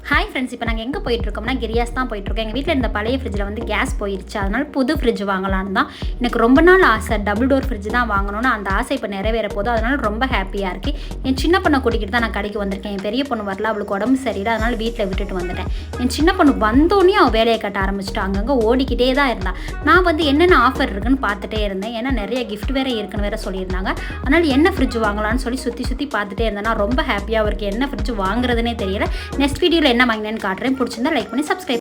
Hi friends, இப்போ நாங்கள் எங்கே போயிட்டுருக்கோம்னா கிரியாஸ் தான் போயிட்டுருக்கோம். எங்கள் வீட்டில் இந்த பழைய ஃப்ரிட்ஜில் வந்து கேஸ் போயிடுச்சு. அதனால் புது ஃப்ரிட்ஜ் வாங்கலான்னு தான். எனக்கு ரொம்ப நாள் ஆசை, டபுள் டோர் ஃப்ரிட்ஜ் தான் வாங்கணும்னு. அந்த ஆசை இப்போ நிறைவேற போதும். அதனால் ரொம்ப ஹாப்பியாக இருக்குது. என் சின்ன பொண்ணை கூட்டிகிட்டு தான் நான் கடைக்கு வந்திருக்கேன். என் பெரிய பொண்ணு வரல, அவளுக்கு உடம்பு சரியில்லை. அதனால் வீட்டில் விட்டுட்டு வந்துட்டேன். என் சின்ன பொண்ணு வந்தோடனே அவள் வேலையை கட்ட ஆரம்பிச்சிட்டா. அங்கங்கே ஓடிக்கிட்டே தான் இருந்தாள். நான் வந்து என்னென்ன ஆஃபர் இருக்குன்னு பார்த்துட்டே இருந்தேன். ஏன்னா நிறைய கிஃப்ட் வேறு இருக்குன்னு வேறு சொல்லியிருந்தாங்க. அதனால் என்ன ஃப்ரிட்ஜ் வாங்கலான்னு சொல்லி சுற்றி பார்த்துட்டே இருந்தேன். நான் ரொம்ப ஹாப்பியாக இருக்குது. என்ன ஃப்ரிட்ஜ் வாங்குறதுனே தெரியல. நெக்ஸ்ட் வீடியோவில் என்ன வாங்கினேன்னு காட்டுறேன். பிடிச்சிருந்தா லைக் பண்ணி சப்ஸ்கிரைப்